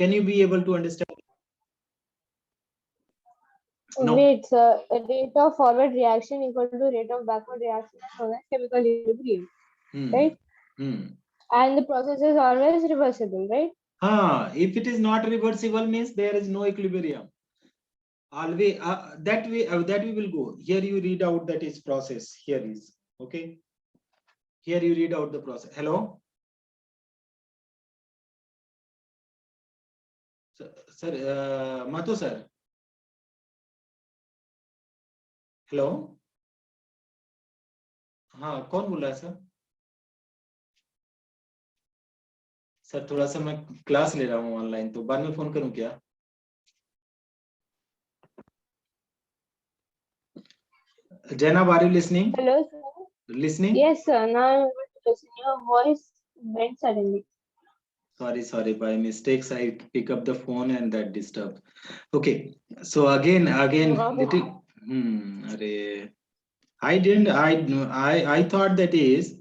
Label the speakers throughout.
Speaker 1: Can you be able to understand? No.
Speaker 2: Wait, sir. Rate of forward reaction equal to rate of backward reaction is known as chemical equilibrium, right? And the process is always reversible, right?
Speaker 1: If it is not reversible, means there is no equilibrium. Always that we will go. Here you read out that is process. Here is okay. Here you read out the process. Hello, sir. Mathu sir. Hello, हाँ कौन बोल रहा है sir? Sir थोड़ा सा मैं class ले रहा हूँ ऑनलाइन, तो बाद में फोन करूँ क्या? Jainab, are you listening?
Speaker 2: Hello, sir.
Speaker 1: Listening?
Speaker 2: Yes, sir. Now I'm able to listen. Your voice went suddenly.
Speaker 1: Sorry, by mistakes I pick up the phone and that disturb. Okay, so again, little, array. I thought that is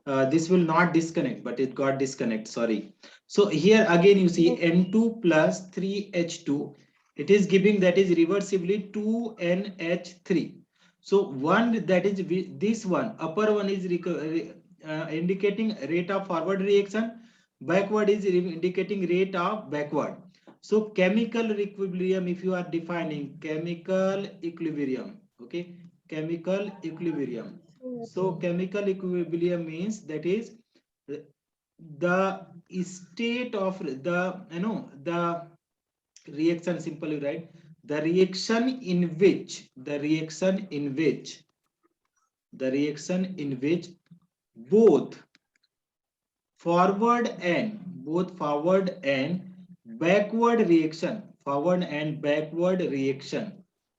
Speaker 1: this will not disconnect, but it got disconnect. Sorry. So here again you see N2 plus 3H2. It is giving that is reversibly 2NH3. So one that is this one upper one is indicating rate of forward reaction. Backward is indicating rate of backward. So chemical equilibrium, if you are defining chemical equilibrium, okay, chemical equilibrium. So chemical equilibrium means that is the state of the the reaction, simply right, the reaction in which both forward and backward reaction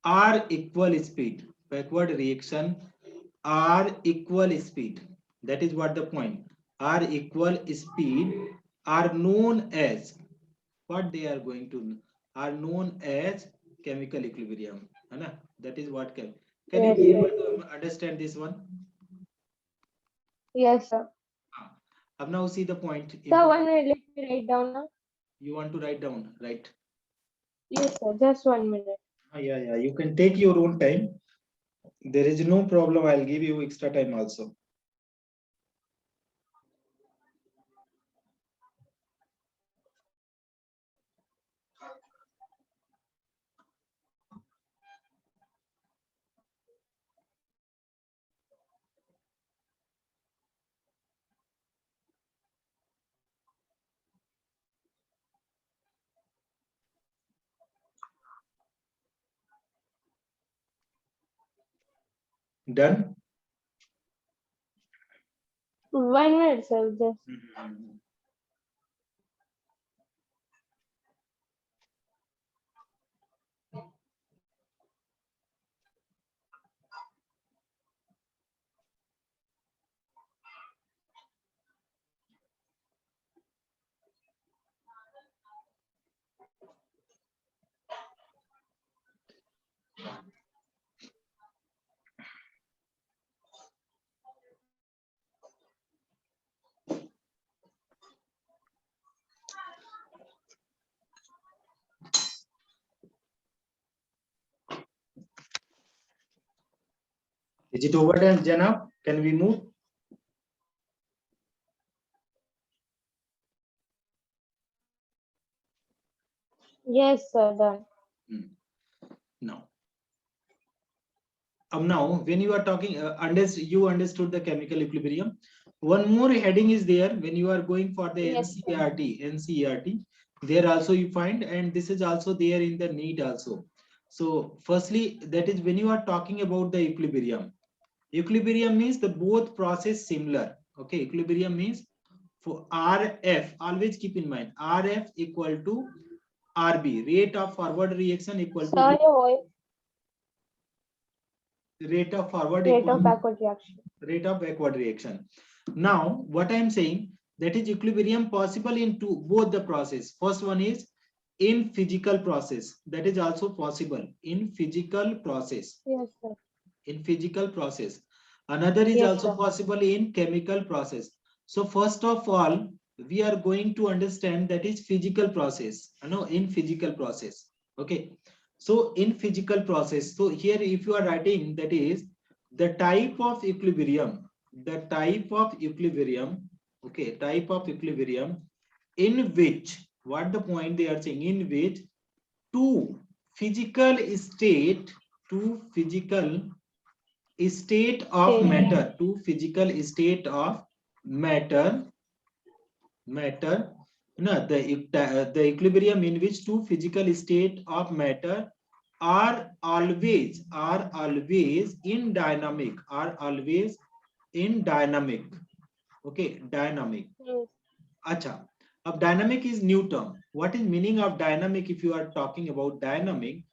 Speaker 1: are equal speed. Backward reaction are equal speed. That is what the point. Are equal speed are known as what they are going to are known as chemical equilibrium. That is what can you be able to understand this one?
Speaker 2: Yes, sir.
Speaker 1: Now see the point.
Speaker 2: Sir, 1 minute, let me write down now.
Speaker 1: You want to write down, right?
Speaker 2: Yes, sir. Just 1 minute.
Speaker 1: Yeah. You can take your own time. There is no problem. I'll give you extra time also. Done?
Speaker 2: 1 minute, sir. Just.
Speaker 1: Is it over then, Janab? Can we move?
Speaker 2: Yes, sir. Done.
Speaker 1: No. Now, when you are talking, you understood the chemical equilibrium. One more heading is there when you are going for the NCERT. There also you find, and this is also there in the NEET also. So, firstly, that is when you are talking about the equilibrium. Equilibrium means the both process similar. Okay, equilibrium means for RF. Always keep in mind RF equal to RB, rate of forward reaction equal to rate of forward
Speaker 2: rate of backward reaction.
Speaker 1: Rate of backward reaction. Now, what I am saying, that is equilibrium possible in both the process. First one is in physical process. That is also possible in physical process.
Speaker 2: Yes, sir.
Speaker 1: In physical process. Another is also possible in chemical process. So first of all, we are going to understand that is physical process. No, in physical process. Okay. So in physical process, so here if you are writing that is the type of equilibrium, okay, type of equilibrium in which, what the point they are saying, in which two physical state of matter, no, the equilibrium in which two physical state of matter are always in dynamic, okay, dynamic. Acha. अब dynamic is new term. What is meaning of dynamic? If you are talking about dynamic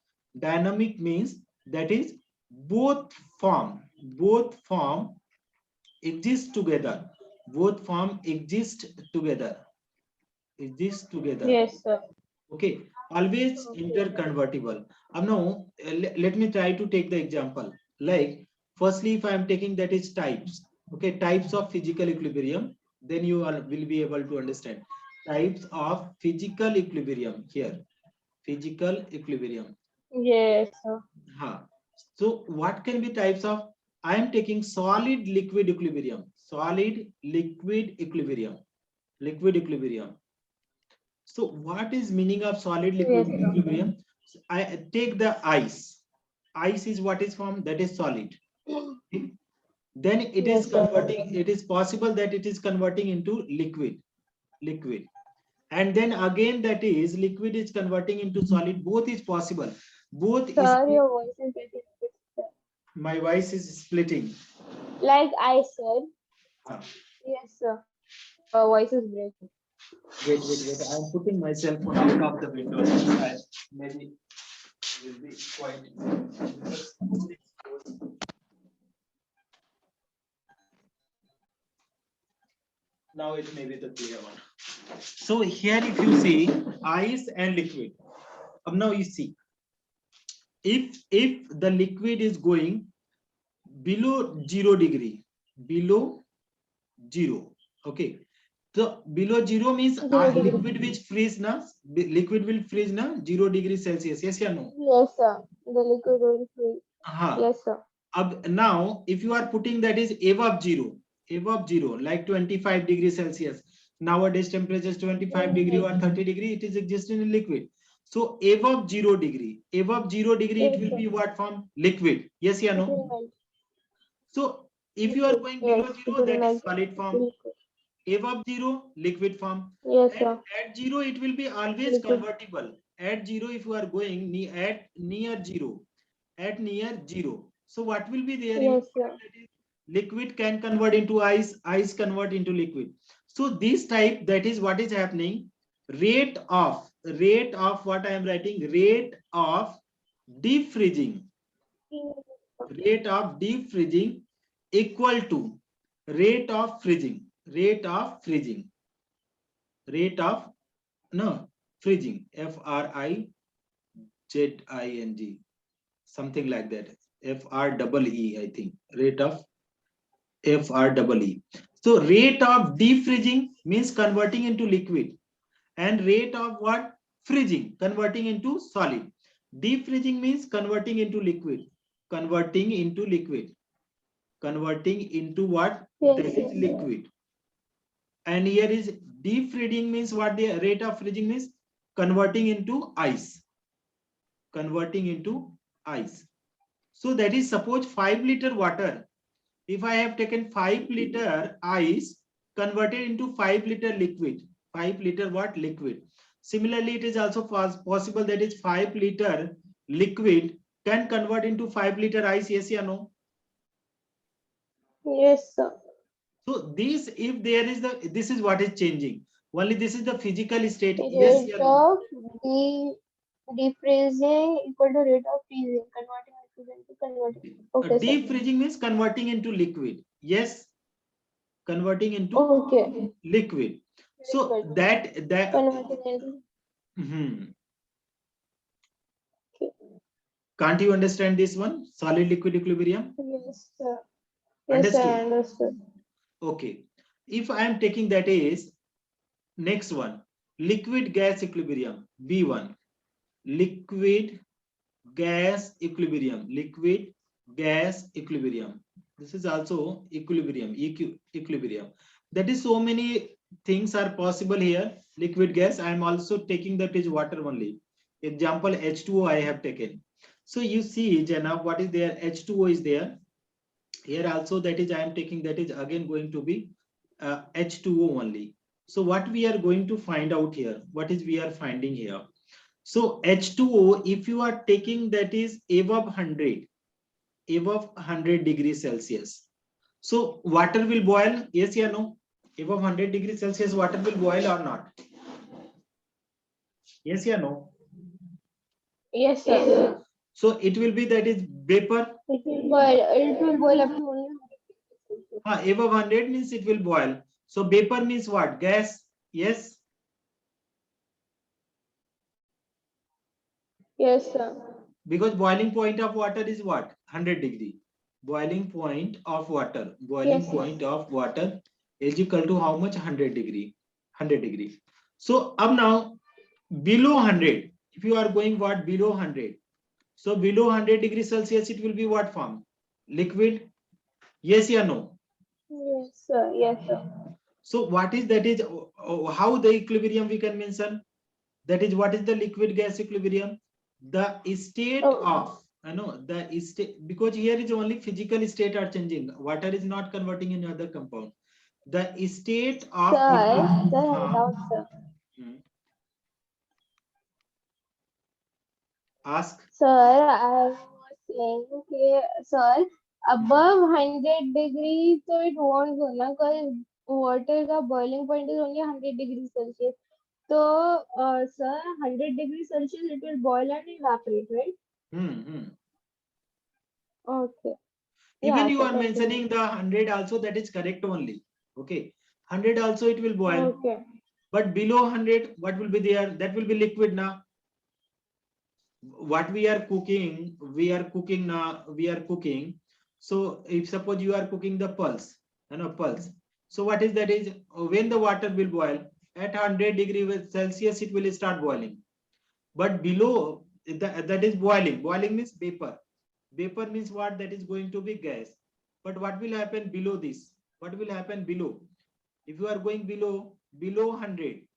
Speaker 1: means that is both form exist together. Both form exist together.
Speaker 2: Yes, sir.
Speaker 1: Okay, always interconvertible. Now let me try to take the example. Like firstly, if I am taking that is types. Okay, types of physical equilibrium. Then you will be able to understand types of physical equilibrium here. Physical equilibrium.
Speaker 2: Yes, sir.
Speaker 1: So what can be types of? I am taking solid liquid equilibrium. So what is meaning of solid liquid equilibrium? I take the ice. Ice is what is formed? That is solid. Okay. Then it is converting. It is possible that it is converting into liquid. And then again that is liquid is converting into solid. Both is possible. Both
Speaker 2: Sir,
Speaker 1: is.
Speaker 2: your voice is getting split.
Speaker 1: My voice is splitting.
Speaker 2: Like I said. Yes, sir. Your voice is breaking.
Speaker 1: Wait. I'm putting myself out of the window. Maybe will be quite. Now it may be the clear one. So here if you see ice and liquid. Now you see if the liquid is going below 0 degree, okay. So below 0 means liquid which freeze na, liquid will freeze na 0 degree Celsius. Yes or no?
Speaker 2: Yes, sir. The liquid will freeze. Yes, sir.
Speaker 1: Now if you are putting that is above zero, like 25 degrees Celsius. Nowadays temperature is 25 degree or 30 degree, it is existing in liquid. So above 0 degree, it will be what form? Liquid. Yes or no? So if you are going below 0, that is solid form. Above 0, liquid form.
Speaker 2: Yes, sir.
Speaker 1: At 0, it will be always convertible. At 0, if you are going near 0, so what will be there?
Speaker 2: Yes, sir.
Speaker 1: Liquid can convert into ice, ice convert into liquid. So this type, that is what is happening. Rate of what I am writing, rate of deep freezing. Rate of deep freezing equal to rate of freezing, freezing, FRIZING, something like that. FREE, I think. Rate of FREE. So rate of defreezing means converting into liquid, and rate of what? Freezing, converting into solid. Defreezing means converting into liquid. Converting into what? That is liquid. And here is defreezing means what? The rate of freezing means converting into ice. So that is, suppose 5 liter water. If I have taken 5 liter ice, converted into 5 liter liquid. 5 liter what? Liquid. Similarly, it is also possible that is 5 liter liquid can convert into 5 liter ice. Yes or no?
Speaker 2: Yes, sir.
Speaker 1: So this, if there is this is what is changing. Only this is the physical state.
Speaker 2: Rate of defreezing equal to rate of freezing. Converting. Okay,
Speaker 1: defreezing means converting into liquid. Yes. Converting into liquid. So that converting into. Can't you understand this one? Solid liquid equilibrium?
Speaker 2: Yes, sir. Yes, sir, understood.
Speaker 1: Okay. If I am taking that is next one, liquid gas equilibrium, B1. Liquid gas equilibrium, liquid gas equilibrium. This is also equilibrium, equilibrium. That is, so many things are possible here. Liquid gas, I am also taking that is water only. Example, H2O I have taken. So you see, Jana, what is there? H2O is there. Here also, that is I am taking, that is again going to be H2O only. So what we are going to find out here, what is we are finding here? So H2O, if you are taking, that is above 100, above 100 degrees Celsius. So water will boil, yes or no? Above 100 degrees Celsius, water will boil or not? Yes or no?
Speaker 2: Yes, sir.
Speaker 1: So it will be, that is vapor.
Speaker 2: It will boil. It will boil up to only.
Speaker 1: Above 100 means it will boil. So vapor means what? Gas. Yes.
Speaker 2: Yes, sir.
Speaker 1: Because boiling point of water is what? 100 degree. Boiling point of water. Boiling
Speaker 2: Yes.
Speaker 1: point of water is equal to how much? 100 degree. 100 degree. So up now, below 100, if you are going what? Below 100. So below 100 degrees Celsius, it will be what form? Liquid. Yes or no?
Speaker 2: Yes, sir. Yes, sir.
Speaker 1: So what is that is how the equilibrium we can mention? That is, what is the liquid gas equilibrium? The state of, I know the state, because here is only physical state are changing. Water is not converting in other compound. The state of
Speaker 2: Doubt, sir.
Speaker 1: Ask.
Speaker 2: Sir, I was saying, okay, sir, above 100 degrees, so it won't go, na, because water ka boiling point is only 100 degrees Celsius. So, sir, 100 degrees Celsius, it will boil and evaporate, right? Okay.
Speaker 1: Even
Speaker 2: Yeah,
Speaker 1: you
Speaker 2: sir,
Speaker 1: are
Speaker 2: continue.
Speaker 1: mentioning the 100 also, that is correct only. Okay. 100 also it will boil.
Speaker 2: Okay.
Speaker 1: But below 100, what will be there? That will be liquid now. What we are cooking now, we are cooking. So if suppose you are cooking the pulse, pulse. So what is that is, when the water will boil at 100 degrees Celsius, it will start boiling. But below that is boiling. Boiling means vapor. Vapor means what? That is going to be gas. But what will happen below this? What will happen below? If you are going below 100,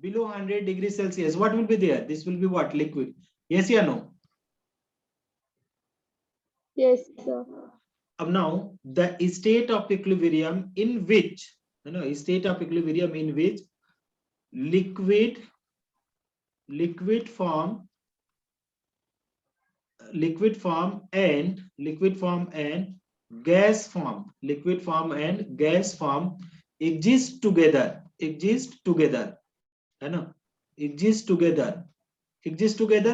Speaker 1: below 100 degrees Celsius, what will be there? This will be what? Liquid. Yes or no?
Speaker 2: Yes, sir.
Speaker 1: Now the state of equilibrium in which, state of equilibrium in which liquid form and gas form, exist together, exist together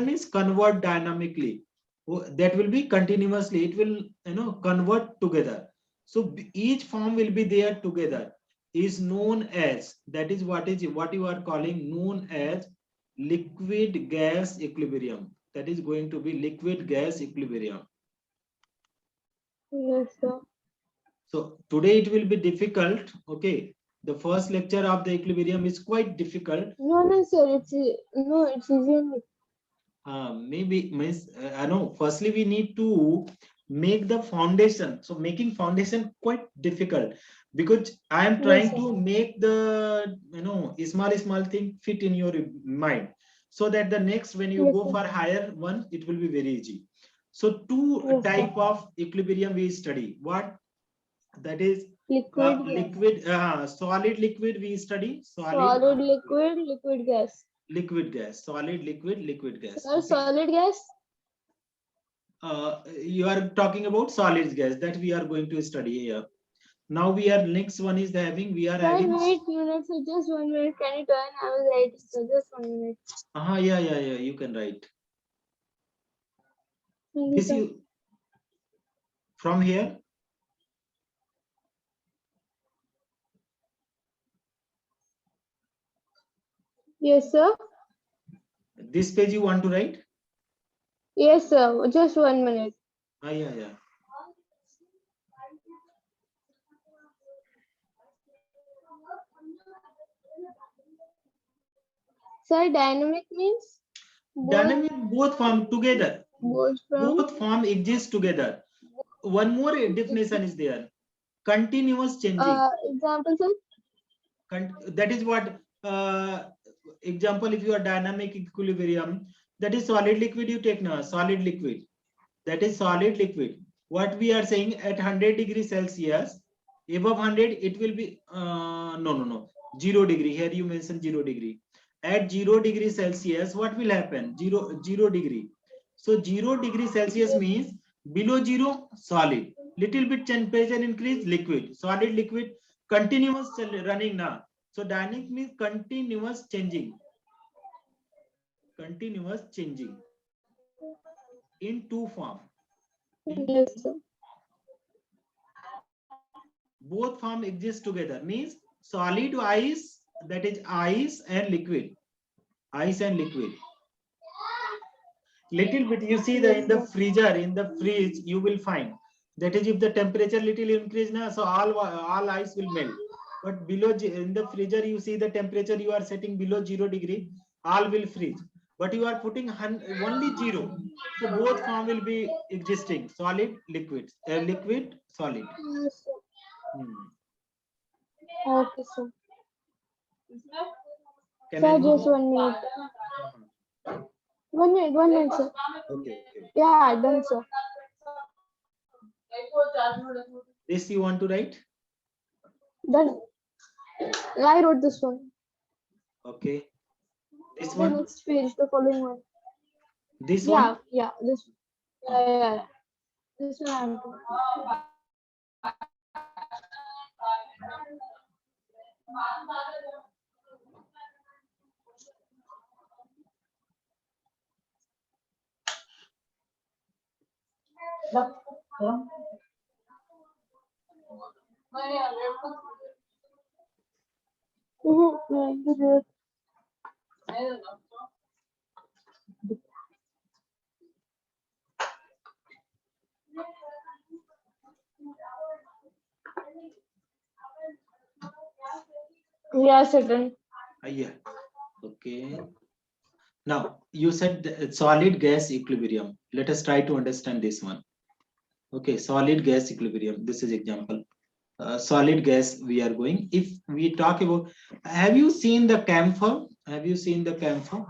Speaker 1: means convert dynamically. That will be continuously, it will convert together. So each form will be there together, is known as, that is what you are calling known as liquid gas equilibrium. That is going to be liquid gas equilibrium.
Speaker 2: Yes, sir.
Speaker 1: So today it will be difficult. Okay, the first lecture of the equilibrium is quite difficult.
Speaker 2: No, sir. It's easy.
Speaker 1: Maybe means I know. Firstly, we need to make the foundation. So making foundation quite difficult, because I am trying to make the small thing fit in your mind, so that the next when you go for higher one, it will be very easy. So two type of equilibrium we study. What? That is liquid, solid liquid we study.
Speaker 2: Solid liquid, liquid gas.
Speaker 1: Liquid gas, solid liquid, liquid gas.
Speaker 2: Sir, solid gas?
Speaker 1: You are talking about solid gas that we are going to study here. Now we are, next one is having, we are having.
Speaker 2: Wait minute, sir, just 1 minute. Can you turn? I will write, sir, just 1 minute.
Speaker 1: Yeah, you can write. This you from here.
Speaker 2: Yes, sir.
Speaker 1: This page you want to write?
Speaker 2: Yes, sir. Just 1 minute.
Speaker 1: Yeah.
Speaker 2: Sir, dynamic means
Speaker 1: Dynamic, both form together.
Speaker 2: both from
Speaker 1: Both form exist together. One more definition is there. Continuous changing.
Speaker 2: example, sir.
Speaker 1: That is what example, if you are dynamic equilibrium, that is solid liquid, you take now solid liquid, that is solid liquid. What we are saying, at 100 degrees Celsius, above 100 it will be no 0 degree. Here you mentioned 0 degree. At 0 degree Celsius, what will happen? 0 degree. So 0 degree Celsius means below 0 solid, little bit temperature increase liquid, solid liquid, continuous running now. So dynamic means continuous changing in two form.
Speaker 2: Yes, sir.
Speaker 1: Both form exist together, means solid ice, that is ice and liquid, little bit. You see that in the freezer, in the fridge, you will find that is if the temperature little increase now, so all ice will melt. But below in the freezer, you see the temperature you are setting below 0 degree, all will freeze. But you are putting only 0, so both form will be existing: solid, liquid, liquid, solid.
Speaker 2: Yes, sir.
Speaker 1: Hmm.
Speaker 2: Okay, sir.
Speaker 1: Can
Speaker 2: Sir,
Speaker 1: I move
Speaker 2: just
Speaker 1: on?
Speaker 2: 1 minute. 1 minute, sir.
Speaker 1: Okay.
Speaker 2: Yeah, done, sir.
Speaker 1: This you want to write?
Speaker 2: Done. I wrote this one.
Speaker 1: Okay. This
Speaker 2: The
Speaker 1: one?
Speaker 2: next page, the following one.
Speaker 1: This
Speaker 2: Yeah,
Speaker 1: one?
Speaker 2: yeah, this one. Yeah. This one I have to. Mhm. Yeah, certain.
Speaker 1: Yeah. Okay. Now you said solid gas equilibrium. Let us try to understand this one. Okay, solid gas equilibrium. This is example. Solid gas we are going. If we talk about, have you seen the camphor? Have you seen the camphor?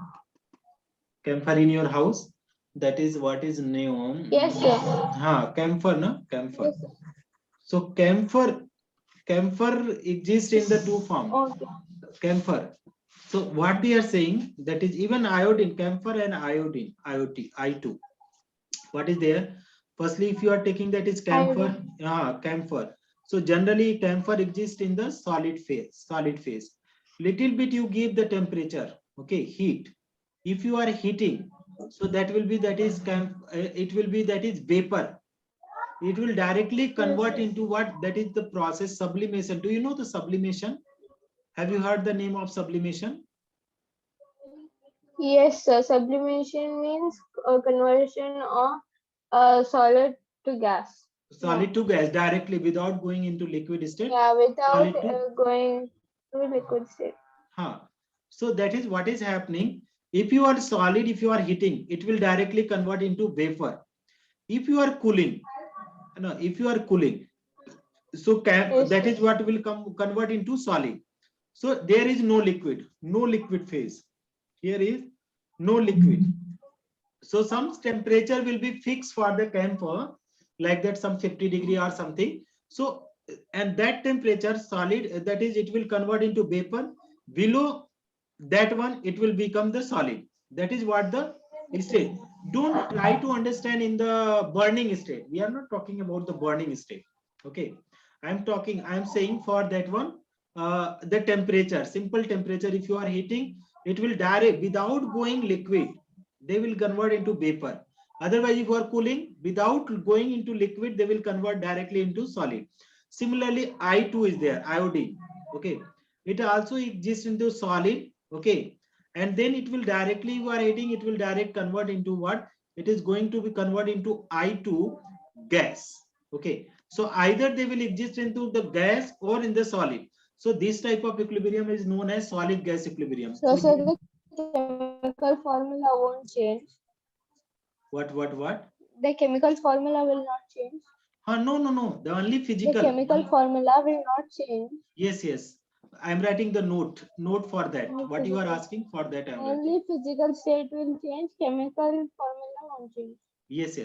Speaker 1: Camphor in your house? That is what is neon.
Speaker 2: Yes, sir.
Speaker 1: Camphor, no? Camphor.
Speaker 2: Yes, sir.
Speaker 1: So camphor exists in the two form.
Speaker 2: Okay.
Speaker 1: Camphor. So what they are saying, that is even iodine, camphor and iodine, I2. What is there? Firstly, if you are taking that is camphor, camphor. So generally camphor exists in the solid phase. Little bit you give the temperature, okay, heat. If you are heating, so that will be that is it will be that is vapor. It will directly convert into what? That is the process sublimation. Do you know the sublimation? Have you heard the name of sublimation?
Speaker 2: Yes, sir. Sublimation means conversion of solid to gas.
Speaker 1: Solid to gas directly without going into liquid state.
Speaker 2: Yeah, without
Speaker 1: Solid to
Speaker 2: going to liquid state.
Speaker 1: So that is what is happening. If you are solid, if you are heating, it will directly convert into vapor. If you are cooling, if you are cooling, so
Speaker 2: Yes,
Speaker 1: that
Speaker 2: sir.
Speaker 1: is what will convert into solid. So there is no liquid phase. Here is no liquid. So some temperature will be fixed for the camphor, like that some 50 degree or something. So, and that temperature solid, that is it will convert into vapor. Below that one, it will become the solid. That is what the state. Don't try to understand in the burning state. We are not talking about the burning state. Okay. I'm saying for that one, the temperature, simple temperature, if you are heating, it will direct without going liquid, they will convert into vapor. Otherwise, if you are cooling, without going into liquid, they will convert directly into solid. Similarly, I2 is there, iodine. Okay. It also exists into solid. Okay. And then it will directly, you are heating, it will direct convert into what? It is going to be converted into I2 gas. Okay. So either they will exist into the gas or in the solid. So this type of equilibrium is known as solid gas equilibrium.
Speaker 2: So,
Speaker 1: So
Speaker 2: the chemical formula won't change.
Speaker 1: What?
Speaker 2: The chemical formula will not change.
Speaker 1: No. The only
Speaker 2: The
Speaker 1: physical.
Speaker 2: chemical formula will not change.
Speaker 1: Yes. I'm writing the note for that.
Speaker 2: Only
Speaker 1: What you are
Speaker 2: physical,
Speaker 1: asking for that I'm writing.
Speaker 2: only physical state will change. Chemical formula won't change.
Speaker 1: Yes.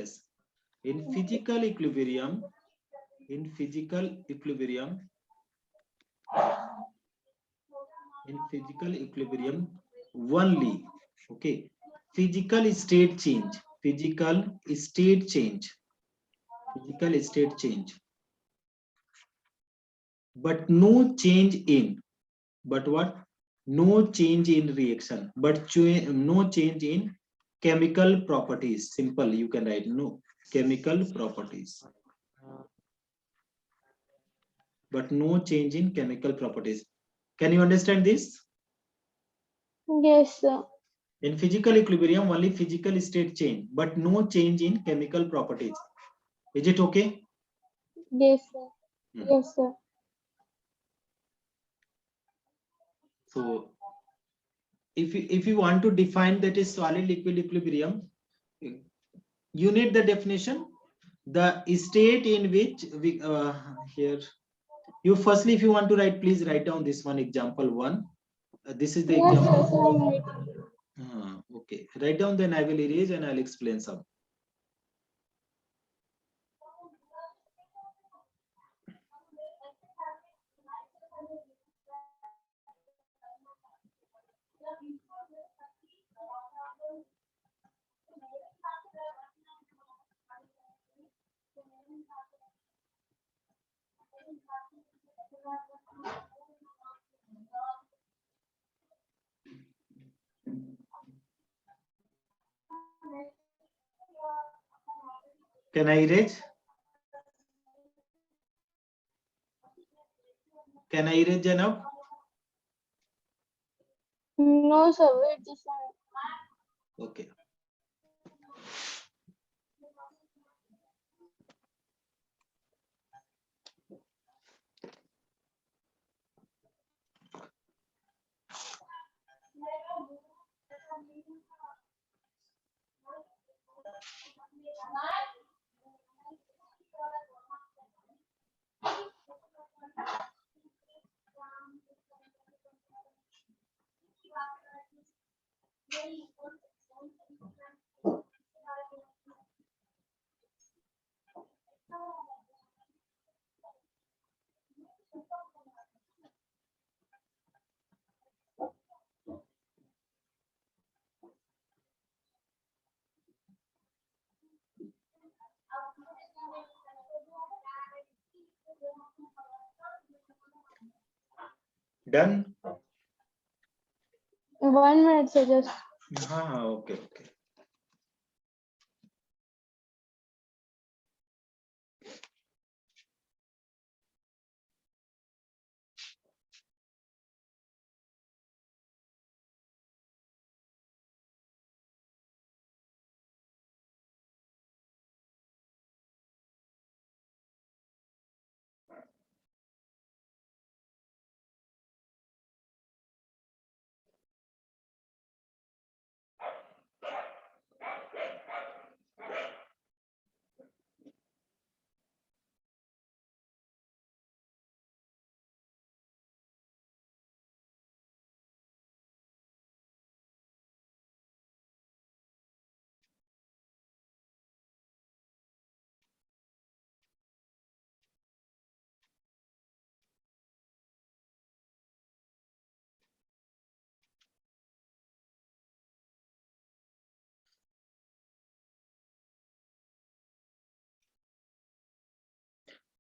Speaker 1: In physical equilibrium, only, okay, physical state change, but no change in, no change in reaction, but no change in chemical properties. Simple, you can write no chemical properties, but no change in chemical properties. Can you understand this?
Speaker 2: Yes, sir.
Speaker 1: In physical equilibrium, only physical state change, but no change in chemical properties. Is it okay?
Speaker 2: Yes, sir. Yes, sir.
Speaker 1: So if you want to define that is solid liquid equilibrium, you need the definition. The state in which we here you firstly, if you want to write, please write down this one, example 1. This is the
Speaker 2: Yes,
Speaker 1: example.
Speaker 2: sir. I'm waiting.
Speaker 1: Okay, write down, then I will erase and I'll explain some. Can I erase? Can I erase, Janab?
Speaker 2: No, sir. Wait just a minute.
Speaker 1: Okay. Done?
Speaker 2: 1 minute, sir. Just.
Speaker 1: Okay.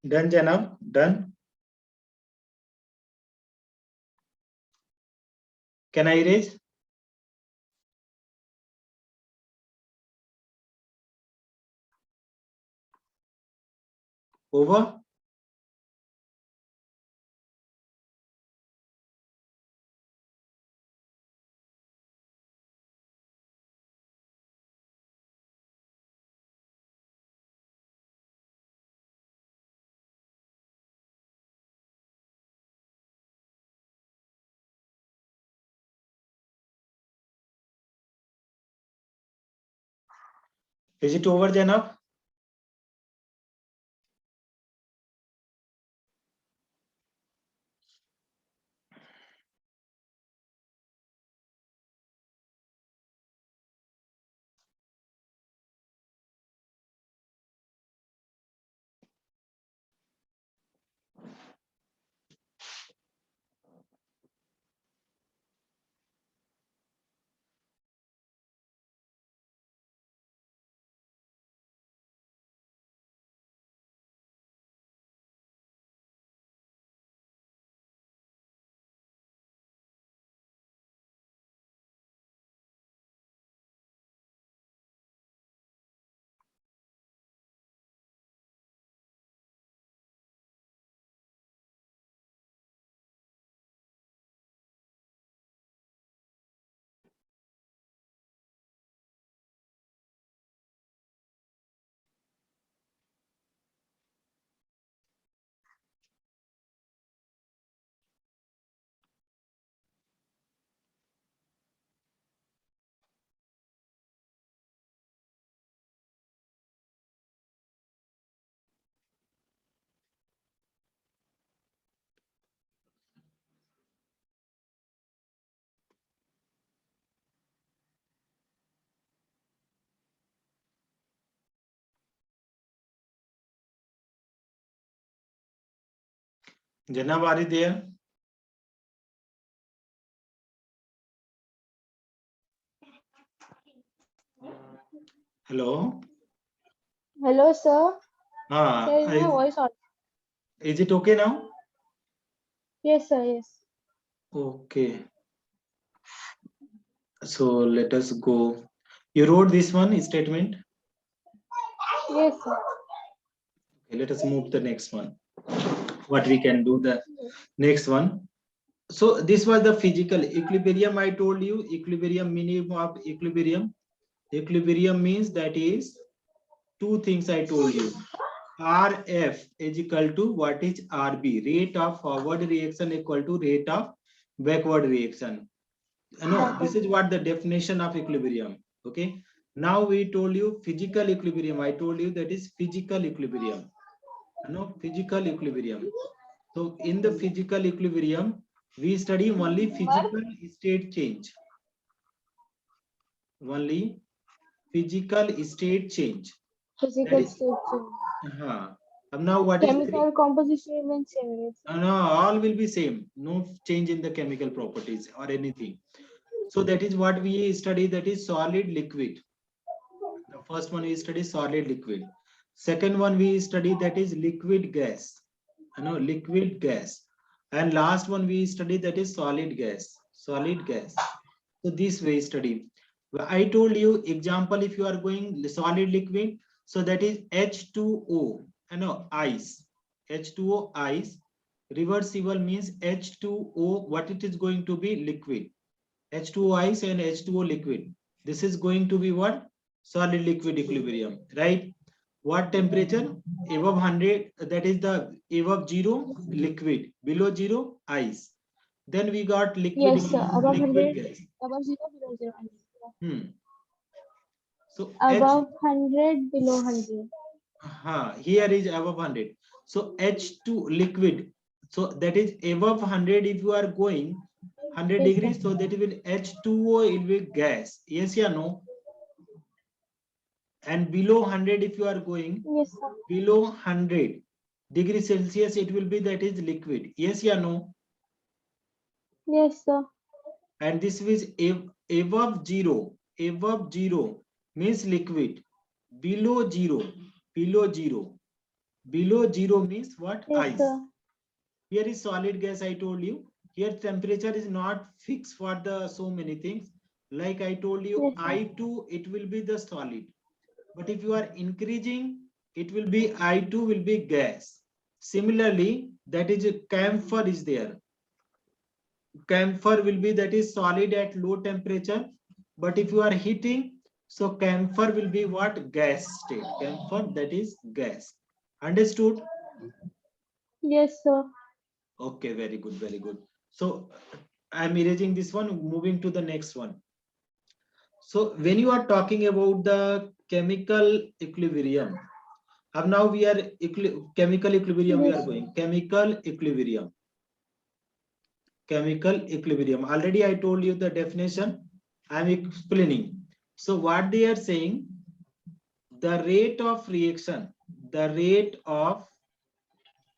Speaker 1: Done, Janab? Done? Can I erase? Over? Is it over, Janab? Janab, are you there? Hello.
Speaker 2: Hello, sir. Sir, is my
Speaker 1: Is,
Speaker 2: voice on?
Speaker 1: is it okay now?
Speaker 2: Yes, sir. Yes.
Speaker 1: Okay. So let us go. You wrote this one statement.
Speaker 2: Yes, sir.
Speaker 1: Okay, let us move to the next one. What we can do the next one. So this was the physical equilibrium. I told you equilibrium, minimum of equilibrium. Equilibrium means that is two things I told you. RF is equal to what is RB, rate of forward reaction equal to rate of backward reaction. No, this is what the definition of equilibrium. Okay. Now we told you physical equilibrium. I told you that is physical equilibrium. No, physical equilibrium. So in the physical equilibrium, we study only physical state change. Only physical state change. That
Speaker 2: Physical
Speaker 1: is,
Speaker 2: state change.
Speaker 1: now what is
Speaker 2: Chemical composition remains same. Yes, sir.
Speaker 1: no, all will be same. No change in the chemical properties or anything. So that is what we study. That is solid liquid. The first one we study solid liquid. Second one we study that is liquid gas. Liquid gas. And last one we study that is solid gas. Solid gas. So this way study. I told you example if you are going solid liquid. So that is H2O. Ice. H2O ice. Reversible means H2O. What it is going to be liquid. H2O ice and H2O liquid. This is going to be what? Solid liquid equilibrium, right? What temperature? Above 100, that is the above 0, liquid. Below 0, ice. Then we got liquid,
Speaker 2: Yes, sir. Above
Speaker 1: liquid
Speaker 2: 100,
Speaker 1: gas.
Speaker 2: above 0, below 0.
Speaker 1: So
Speaker 2: Above 100, below 100.
Speaker 1: here is above 100. So H2 liquid. So that is above 100 if you are going 100
Speaker 2: Yes,
Speaker 1: degrees.
Speaker 2: sir.
Speaker 1: So that will H2O will be gas. Yes or no? And below 100 if you are going
Speaker 2: Yes, sir.
Speaker 1: below 100 degrees Celsius, it will be that is liquid. Yes or no?
Speaker 2: Yes, sir.
Speaker 1: And this is above 0. Above 0 means liquid. Below 0, below 0, below 0 means what?
Speaker 2: Yes,
Speaker 1: Ice.
Speaker 2: sir.
Speaker 1: Here is solid gas. I told you here temperature is not fixed for the so many things. Like I told you,
Speaker 2: Yes, sir.
Speaker 1: I2 it will be the solid. But if you are increasing, it will be I2 will be gas. Similarly, that is a camphor is there. Camphor will be that is solid at low temperature. But if you are heating, so camphor will be what? Gas state. Camphor that is gas. Understood?
Speaker 2: Yes, sir.
Speaker 1: Okay, very good, very good. So I'm erasing this one, moving to the next one. So when you are talking about the chemical equilibrium, now we are chemical equilibrium, we are
Speaker 2: Yes.
Speaker 1: going chemical equilibrium. Chemical equilibrium. Already I told you the definition. I am explaining. So what they are saying, the rate of reaction, the rate of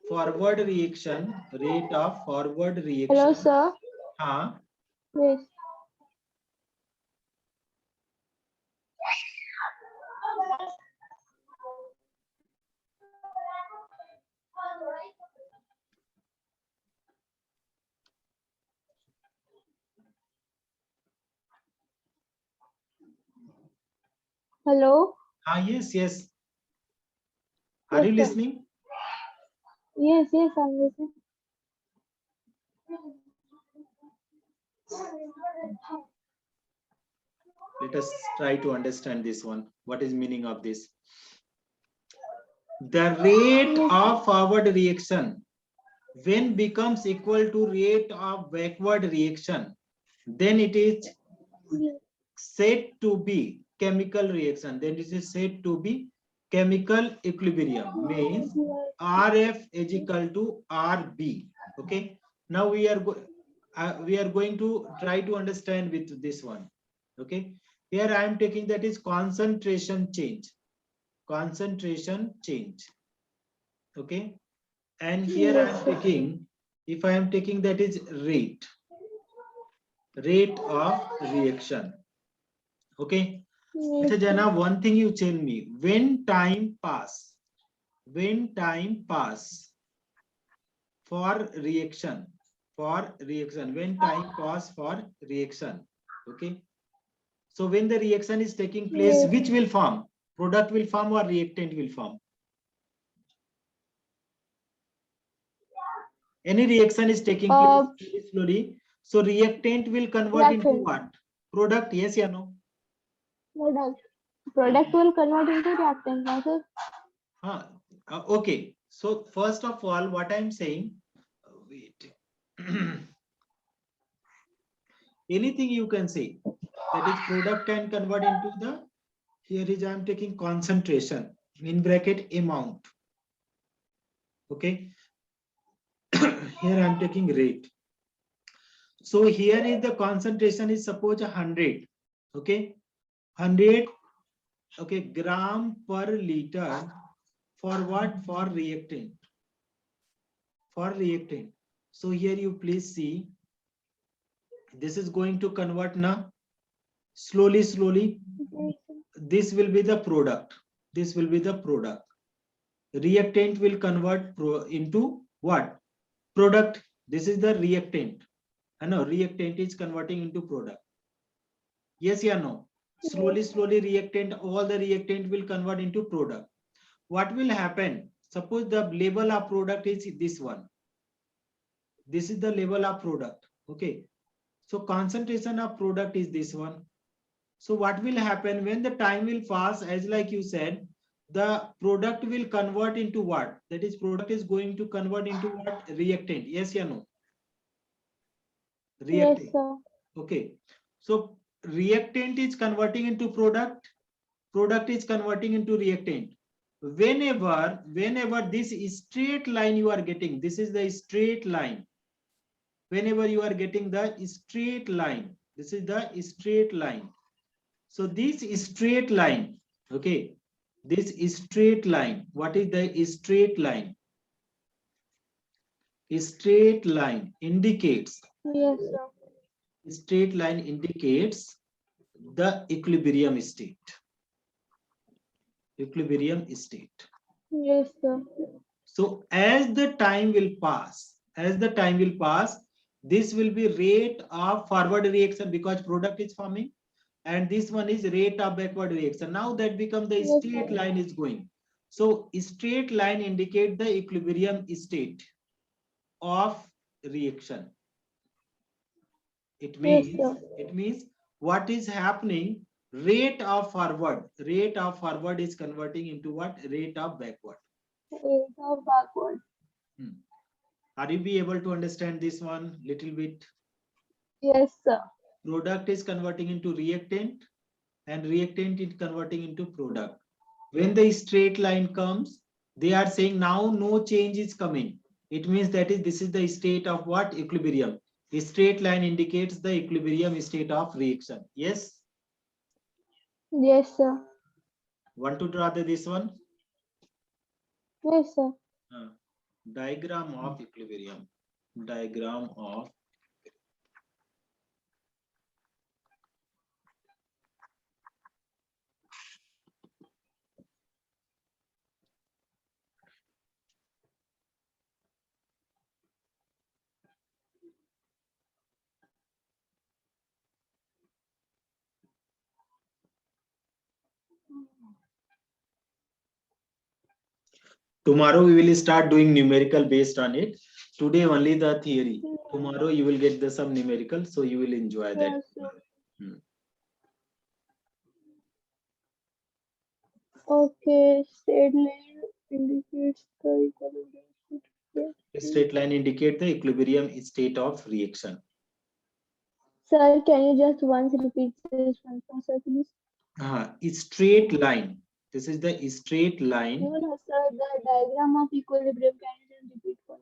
Speaker 1: forward reaction, rate of forward
Speaker 2: Hello,
Speaker 1: reaction.
Speaker 2: sir. Yes. Hello.
Speaker 1: Yes, yes. Are
Speaker 2: Yes,
Speaker 1: you
Speaker 2: sir.
Speaker 1: listening?
Speaker 2: Yes, yes, I'm listening.
Speaker 1: Let us try to understand this one. What is meaning of this? The rate
Speaker 2: Yes,
Speaker 1: of forward reaction when becomes equal to rate of backward reaction, then it is
Speaker 2: yes,
Speaker 1: said to be chemical reaction. Then it is said to be chemical equilibrium. Means RF is equal to RB. Okay. Now we are going to try to understand with this one. Okay. Here I am taking that is concentration change. Concentration change. Okay. And here I
Speaker 2: yes,
Speaker 1: am
Speaker 2: sir.
Speaker 1: taking, if I am taking that is rate of reaction. Okay.
Speaker 2: Yes,
Speaker 1: Acha
Speaker 2: sir.
Speaker 1: Jana, one thing you tell me, when time pass for reaction, when time pass for reaction. Okay. So when the reaction is taking place,
Speaker 2: Yes.
Speaker 1: which will form? Product will form or reactant will form? Any reaction is taking place
Speaker 2: Uh,
Speaker 1: very slowly. So reactant will convert into
Speaker 2: reaction.
Speaker 1: what? Product, yes or no?
Speaker 2: Product. Product will convert into reactant process.
Speaker 1: Okay. So first of all, what I'm saying, wait. Anything you can say, that is product can convert into the, here is I'm taking concentration, in bracket amount. Okay. Here I'm taking rate. So here is the concentration is suppose 100. Okay. 100, okay, gram per liter for what? For reactant. For reactant. So here you please see, this is going to convert now slowly.
Speaker 2: Yes,
Speaker 1: This will be the product. This will be the product. Reactant will convert into what? Product. This is the reactant. I know reactant is converting into product. Yes or no?
Speaker 2: yes,
Speaker 1: Slowly reactant, all the reactant will convert into product. What will happen? Suppose the label of product is this one. This is the label of product. Okay. So concentration of product is this one. So what will happen when the time will pass, as like you said, the product will convert into what? That is, product is going to convert into what? Reactant. Yes or no?
Speaker 2: yes,
Speaker 1: Reactant.
Speaker 2: sir.
Speaker 1: Okay. So reactant is converting into product. Product is converting into reactant. Whenever this straight line you are getting, this is the straight line. Whenever you are getting the straight line, this is the straight line. So this straight line, okay, this straight line, what is the straight line? Straight line indicates,
Speaker 2: Yes, sir.
Speaker 1: straight line indicates the equilibrium state. Equilibrium state.
Speaker 2: Yes, sir.
Speaker 1: So as the time will pass, this will be rate of forward reaction because product is forming, and this one is rate of backward reaction. Now that becomes the
Speaker 2: Yes,
Speaker 1: straight
Speaker 2: sir.
Speaker 1: line is going. So straight line indicate the equilibrium state of reaction. It
Speaker 2: Yes,
Speaker 1: means,
Speaker 2: sir.
Speaker 1: what is happening, rate of forward is converting into what? Rate of backward.
Speaker 2: Is of backward.
Speaker 1: Hmm. Are you be able to understand this one little bit?
Speaker 2: Yes, sir.
Speaker 1: Product is converting into reactant. and reactant is converting into product. When the straight line comes, they are saying now no change is coming. It means that this is the state of what? Equilibrium. The straight line indicates the equilibrium state of reaction. Yes.
Speaker 2: Yes, sir.
Speaker 1: Want to draw this one?
Speaker 2: Yes, sir.
Speaker 1: Diagram of equilibrium. Diagram of tomorrow we will start doing numerical based on it. Today only the theory. Tomorrow you will get some numerical, so you will enjoy that.
Speaker 2: Yes, sir. Okay, straight line indicates the equilibrium.
Speaker 1: Straight line indicate the equilibrium state of reaction.
Speaker 2: Sir, can you just once repeat this one, sir, please?
Speaker 1: Straight line. This is the straight line.
Speaker 2: No, sir, the diagram of equilibrium, can you just repeat once?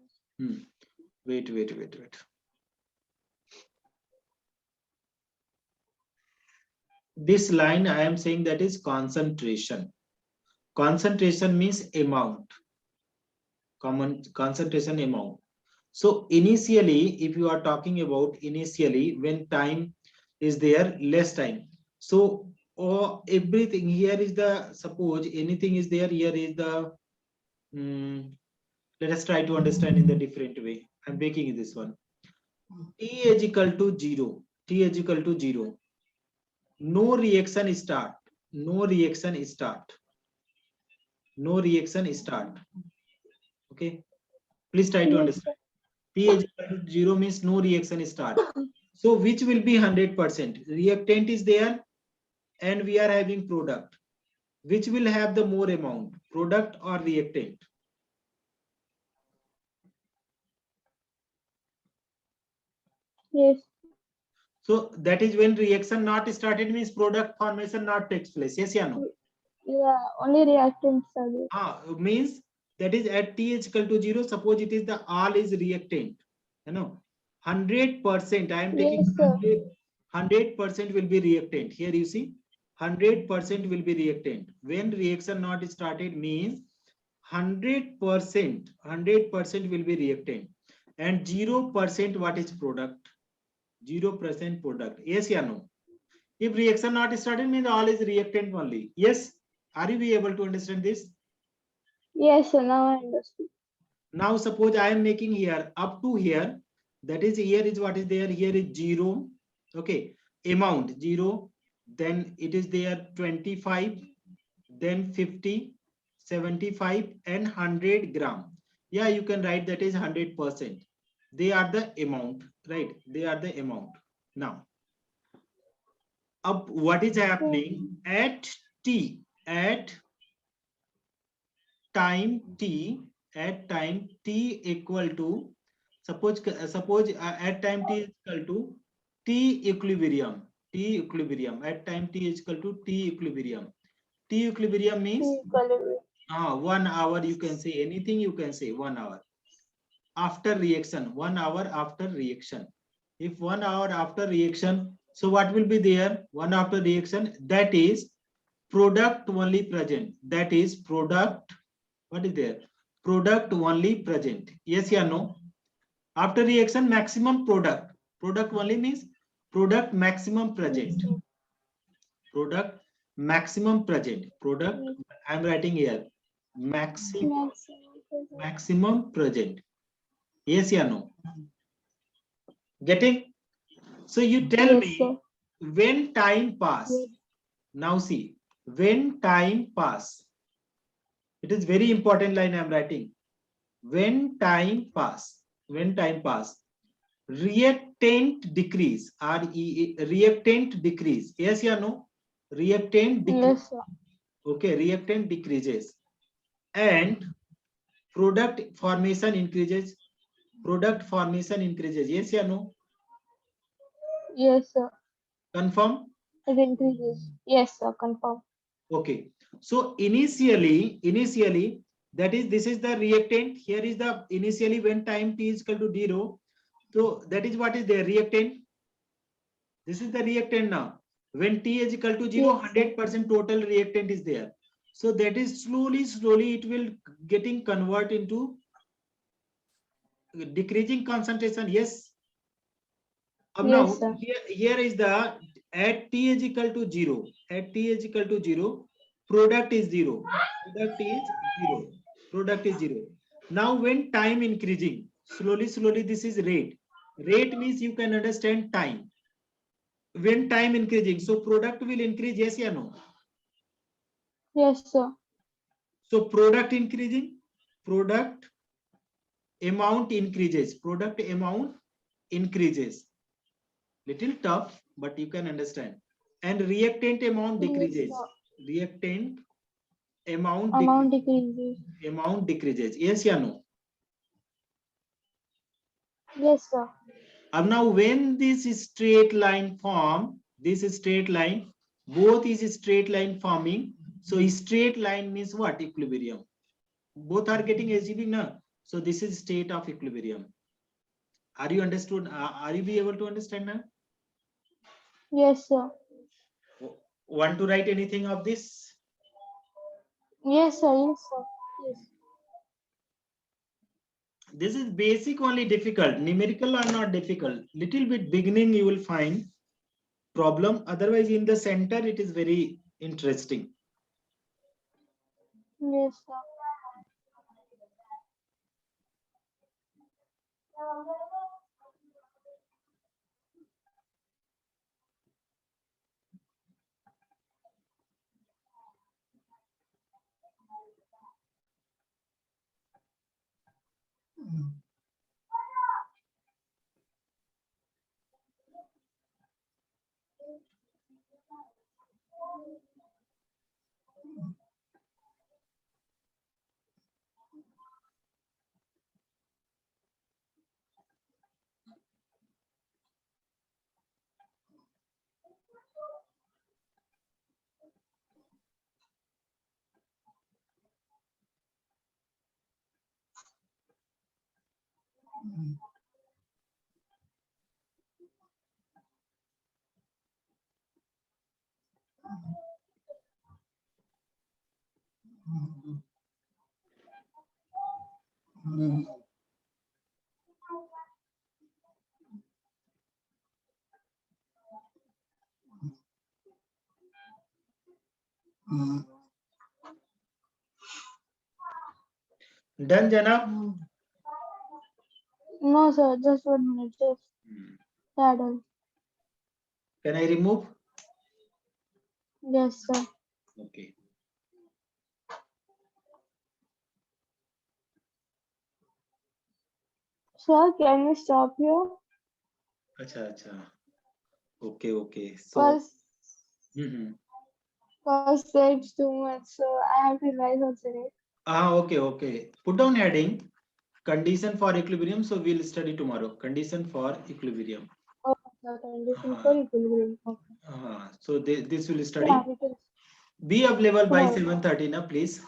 Speaker 1: Wait. This line I am saying that is concentration. Concentration means amount. Concentration amount. So initially, if you are talking about initially when time is there, less time. So everything here is the, suppose anything is there, here is the, let us try to understand in the different way. I'm making this one. T is equal to 0. T is equal to 0. No reaction start. No reaction start. No reaction start. Okay. Please try to understand. T is equal to 0 means no reaction start. So which will be 100%? Reactant is there and we are having product. Which will have the more amount? Product or reactant?
Speaker 2: Yes.
Speaker 1: So that is when reaction not started means product formation not takes place. Yes or no?
Speaker 2: Yeah, only reactants are there.
Speaker 1: Means that is at T is equal to 0. Suppose it is the all is reactant. You know, 100%. I am taking
Speaker 2: Yes,
Speaker 1: 100% will be reactant. Here you see 100% will be reactant. When reaction not started means 100% will be reactant and 0% what is product? 0% product. Yes or no? If reaction not started means all is reactant only. Yes. Are you be able to understand this?
Speaker 2: Yes, sir, now I understood.
Speaker 1: Now suppose I am making here up to here. That is here is what is there. Here is 0. Okay. Amount 0. Then it is there 25. Then 50, 75 and 100 gram. Yeah, you can write that is 100%. They are the amount, right? They are the amount. Now, up what is happening at t, at time t, at time t equal to, suppose at time t is equal to t equilibrium. T equilibrium at time t is equal to t equilibrium. T equilibrium means 1 hour. You can say anything, you can say 1 hour after reaction, 1 hour after reaction. If 1 hour after reaction, so what will be there? 1 after reaction, that is product only present. That is product. What is there? Product only present. Yes or no? After reaction, maximum product. Product only means product maximum present. Product maximum present. Product, I am writing here maximum present. Yes or no? Getting? So you tell me when time pass. Now see, when time pass. It is very important line I am writing. When time pass. When time pass. Reactant decrease. Reactant decrease. Yes or no? Reactant decrease.
Speaker 2: Yes, sir.
Speaker 1: Okay, reactant decreases. And product formation increases. Product formation increases. Yes or no?
Speaker 2: Yes, sir.
Speaker 1: Confirm?
Speaker 2: It increases. Yes, sir. Confirm.
Speaker 1: Okay. So initially, that is, this is the reactant. Here is the initially when time t is equal to 0. So that is what is there, reactant. This is the reactant now. When t is equal to 0,
Speaker 2: Yes, sir.
Speaker 1: 100% total reactant is there. So that is slowly it will getting convert into decreasing concentration. Yes. Now
Speaker 2: Yes, sir.
Speaker 1: here is the at t is equal to 0. At t is equal to 0, product is 0. Product is 0. Product is 0. Now when time increasing, slowly this is rate. Rate means you can understand time. When time increasing, so product will increase, yes or no?
Speaker 2: Yes, sir.
Speaker 1: So product increasing, product amount increases, product amount increases. Little tough, but you can understand. And reactant amount
Speaker 2: Yes,
Speaker 1: decreases.
Speaker 2: sir.
Speaker 1: Reactant amount
Speaker 2: Amount decreases.
Speaker 1: decreases. Yes or no?
Speaker 2: Yes, sir.
Speaker 1: Now when this straight line form, this straight line, both is straight line forming. So straight line means what? Equilibrium. Both are getting achieving now. So this is state of equilibrium. Are you understood? Are you be able to understand now?
Speaker 2: Yes, sir.
Speaker 1: Want to write anything of this?
Speaker 2: Yes, sir. Yes, sir. Yes.
Speaker 1: This is basic only difficult. Numerical are not difficult. Little bit beginning you will find problem. Otherwise in the center it is very interesting.
Speaker 2: Yes, sir.
Speaker 1: Done, Janab?
Speaker 2: No, sir. Just 1 minute. Just paddle.
Speaker 1: Can I remove?
Speaker 2: Yes, sir.
Speaker 1: Okay.
Speaker 2: Sir, can we stop here?
Speaker 1: Acha. Okay. So,
Speaker 2: Cause,
Speaker 1: mhm.
Speaker 2: cause it's too much. So I have to revise also, right?
Speaker 1: Okay. Put down heading condition for equilibrium. So we'll study tomorrow. Condition for equilibrium.
Speaker 2: Oh, sir. Condition for
Speaker 1: Uh,
Speaker 2: equilibrium. Okay.
Speaker 1: so this will
Speaker 2: Yeah,
Speaker 1: study.
Speaker 2: we can.
Speaker 1: Be available by
Speaker 2: Sure.
Speaker 1: 7:30 now, please.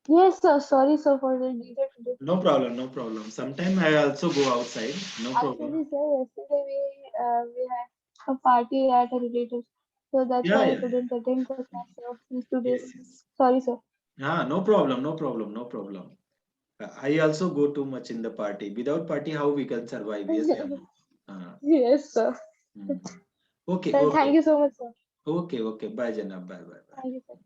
Speaker 2: Yes, sir. Sorry, sir, for the delay today.
Speaker 1: No problem. Sometime I also go outside. No problem.
Speaker 2: Actually, sir, yesterday we had a party at a relative's, so that's why I
Speaker 1: Yeah.
Speaker 2: couldn't attend the class of these 2 days.
Speaker 1: Yes.
Speaker 2: Sorry, sir.
Speaker 1: No problem. I also go too much in the party. Without party, how we can survive? Yes, I know.
Speaker 2: Yes, sir.
Speaker 1: Hmm. Okay.
Speaker 2: Sir, thank you so much, sir.
Speaker 1: Okay. Bye, Janab. Bye.
Speaker 2: Thank you, sir.